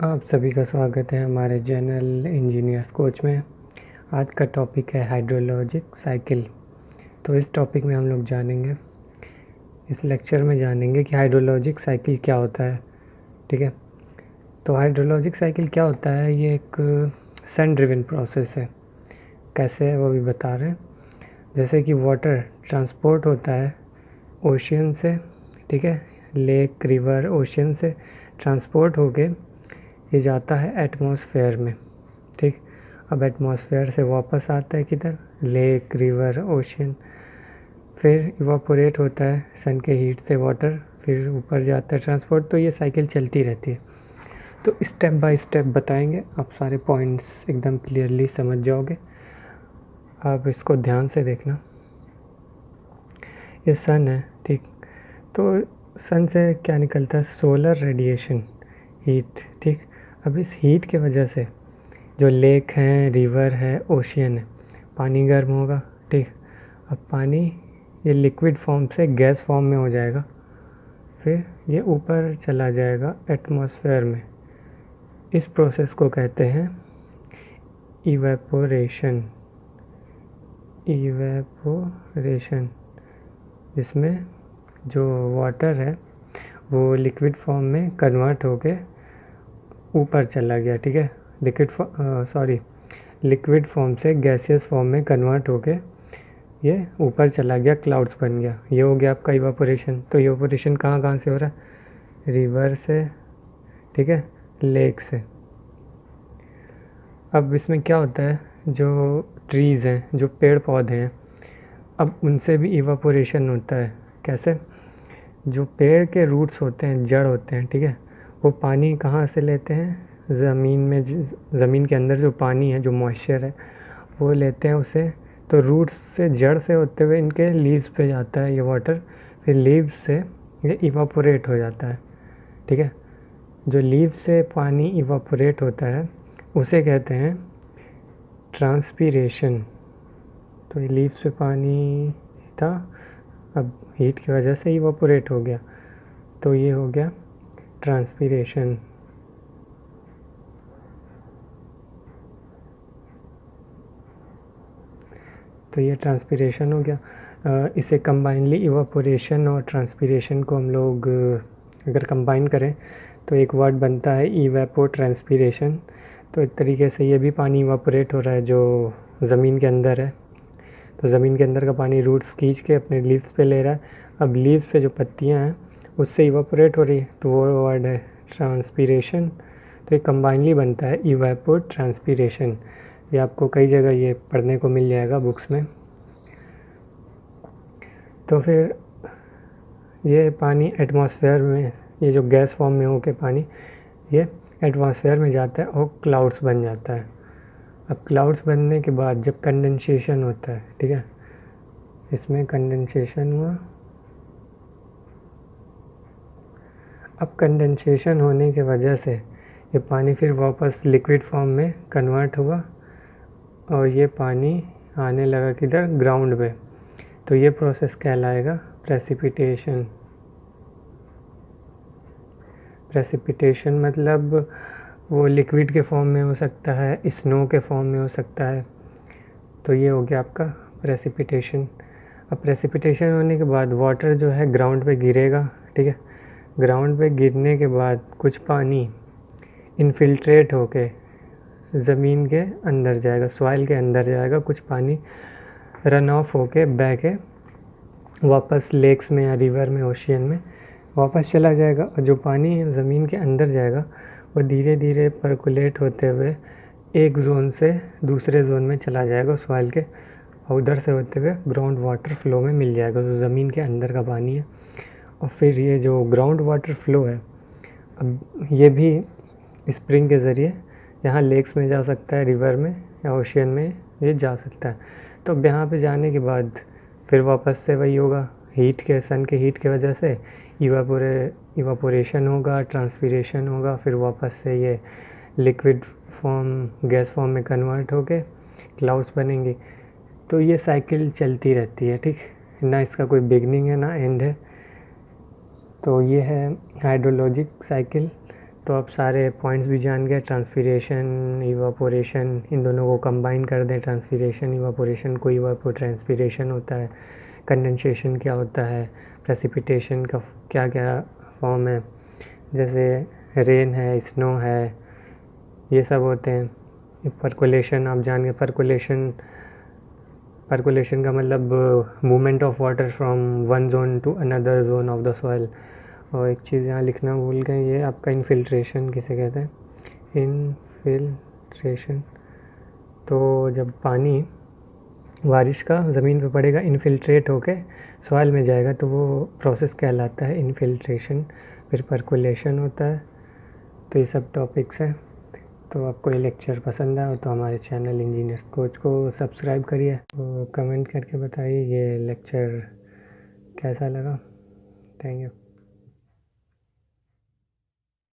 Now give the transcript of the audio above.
आप सभी का स्वागत है हमारे चैनल इंजीनियर्स कोच में। आज का टॉपिक है हाइड्रोलॉजिक साइकिल। तो इस टॉपिक में हम लोग जानेंगे, इस लेक्चर में जानेंगे कि हाइड्रोलॉजिक साइकिल क्या होता है। ठीक है, तो हाइड्रोलॉजिक साइकिल क्या होता है, ये एक सन ड्रिवन प्रोसेस है। कैसे है वो भी बता रहे हैं। जैसे कि वाटर ट्रांसपोर्ट होता है ओशियन से, ठीक है, लेक, रिवर, ओशियन से ट्रांसपोर्ट होके ये जाता है एटमॉस्फेयर में। ठीक, अब एटमॉस्फेयर से वापस आता है किधर, लेक, रिवर, ओशियन, फिर इवापोरेट होता है सन के हीट से वाटर, फिर ऊपर जाता है ट्रांसपोर्ट। तो ये साइकिल चलती रहती है। तो स्टेप बाय स्टेप बताएंगे, आप सारे पॉइंट्स एकदम क्लियरली समझ जाओगे। आप इसको ध्यान से देखना। ये सन है, ठीक, तो सन से क्या निकलता है, सोलर रेडिएशन, हीट। ठीक, अब इस हीट के वजह से जो लेक हैं, रिवर है, ओशियन है, पानी गर्म होगा। ठीक, अब पानी ये लिक्विड फॉर्म से गैस फॉर्म में हो जाएगा, फिर ये ऊपर चला जाएगा एटमॉस्फेयर में। इस प्रोसेस को कहते हैं इवेपोरेशन। इवेपोरेशन, जिसमें जो वाटर है वो लिक्विड फॉर्म में कन्वर्ट होके ऊपर चला गया। ठीक है, लिक्विड फॉर्म से गैसियस फॉर्म में कन्वर्ट होके ये ऊपर चला गया, क्लाउड्स बन गया। ये हो गया आपका इवापोरेशन। तो इवापोरेशन कहाँ कहाँ से हो रहा है, रिवर से, ठीक है, लेक से। अब इसमें क्या होता है, जो ट्रीज़ हैं, जो पेड़ पौधे हैं, अब उनसे भी इवापोरेशन होता है। कैसे, जो पेड़ के रूट्स होते हैं, जड़ होते हैं, ठीक है, वो पानी कहाँ से लेते हैं, ज़मीन में, ज़मीन के अंदर जो पानी है, जो मॉइस्चर है, वो लेते हैं उसे। तो रूट्स से, जड़ से होते हुए इनके लीव्स पे जाता है ये वाटर, फिर लीव्स से ये इवापोरेट हो जाता है। ठीक है, जो लीव्स से पानी इवापोरेट होता है उसे कहते हैं ट्रांसपीरेशन। तो ये लीव्स पे पानी था, अब हीट की वजह से इवापोरेट हो गया, तो ये हो गया ट्रांसपीरेशन। तो ये ट्रांसपीरेशन हो गया। इसे कंबाइनली इवापोरेशन और ट्रांसपीरेशन को हम लोग अगर कंबाइन करें तो एक वर्ड बनता है इवेपो ट्रांसपीरेशन। तो एक तरीके से ये भी पानी इवापोरेट हो रहा है जो ज़मीन के अंदर है। तो ज़मीन के अंदर का पानी रूट्स खींच के अपने लीव्स पे ले रहा है। अब लीव्स पे जो पत्तियां हैं उससे इवापोरेट हो रही है, तो वो वर्ड है ट्रांसपीरेशन। तो ये कंबाइनली बनता है इवेपो ट्रांसपीरेशन। ये आपको कई जगह ये पढ़ने को मिल जाएगा बुक्स में। तो फिर ये पानी एटमॉस्फेयर में, ये जो गैस फॉर्म में हो के पानी ये एटमॉस्फेयर में जाता है और क्लाउड्स बन जाता है। अब क्लाउड्स बनने के बाद जब कंडेंसेशन होता है, ठीक है, इसमें कंडेंसेशन हुआ। अब कंडेंसेशन होने की वजह से ये पानी फिर वापस लिक्विड फॉर्म में कन्वर्ट हुआ और ये पानी आने लगा किधर, ग्राउंड पे। तो ये प्रोसेस कहलाएगा प्रेसिपिटेशन। प्रेसिपिटेशन मतलब वो लिक्विड के फॉर्म में हो सकता है, स्नो के फॉर्म में हो सकता है। तो ये हो गया आपका प्रेसिपिटेशन। अब प्रेसिपिटेशन होने के बाद वाटर जो है ग्राउंड पे गिरेगा। ठीक है, ग्राउंड पे गिरने के बाद कुछ पानी इनफिल्ट्रेट होके ज़मीन के अंदर जाएगा, सॉइल के अंदर जाएगा। कुछ पानी रन ऑफ होके बह के वापस लेक्स में या रिवर में, ओशियन में वापस चला जाएगा। और जो पानी ज़मीन के अंदर जाएगा वो धीरे धीरे पर्कुलेट होते हुए एक जोन से दूसरे जोन में चला जाएगा सॉइल के, और उधर से होते हुए ग्राउंड वाटर फ्लो में मिल जाएगा, जो ज़मीन के अंदर का पानी है। और फिर ये जो ग्राउंड वाटर फ्लो है, अब ये भी स्प्रिंग के ज़रिए यहाँ लेक्स में जा सकता है, रिवर में या ओशियन में ये जा सकता है। तो अब यहाँ पे जाने के बाद फिर वापस से वही होगा, हीट के, सन के हीट की वजह से इवापोरेशन होगा, ट्रांसपीरेशन होगा, फिर वापस से ये लिक्विड फॉर्म, गैस फॉर्म में कन्वर्ट होके क्लाउड्स बनेंगे। तो ये साइकिल चलती रहती है, ठीक, ना इसका कोई बिगनिंग है ना एंड है। तो ये है हाइड्रोलॉजिक साइकिल। तो अब सारे पॉइंट्स भी जान गए, ट्रांसपीरेशन, इवापोरेशन, इन दोनों को कंबाइन कर दें, ट्रांसपीरेशन इवापोरेशन को, इवापोट्रांसपीरेशन होता है, कंडेंसेशन क्या होता है, प्रेसिपिटेशन का क्या क्या फॉर्म है, जैसे रेन है, स्नो है, ये सब होते हैं। परकोलेशन आप जान गए, परकोलेशन का मतलब movement of water from one zone to another zone of the soil. और एक चीज़ यहाँ लिखना भूल गए, ये आपका इन्फिल्ट्रेशन किसे कहते हैं, इन्फिल्ट्रेशन। तो जब पानी बारिश का ज़मीन पे पड़ेगा, इन्फिल्ट्रेट होके सॉइल में जाएगा, तो वो प्रोसेस कहलाता है इन्फिल्ट्रेशन। फिर परकोलेशन होता है। तो ये सब टॉपिक्स हैं। तो आपको ये लेक्चर पसंद आया तो हमारे चैनल इंजीनियर्स कोच को सब्सक्राइब करिए, तो कमेंट करके बताइए ये लेक्चर कैसा लगा। Thank you.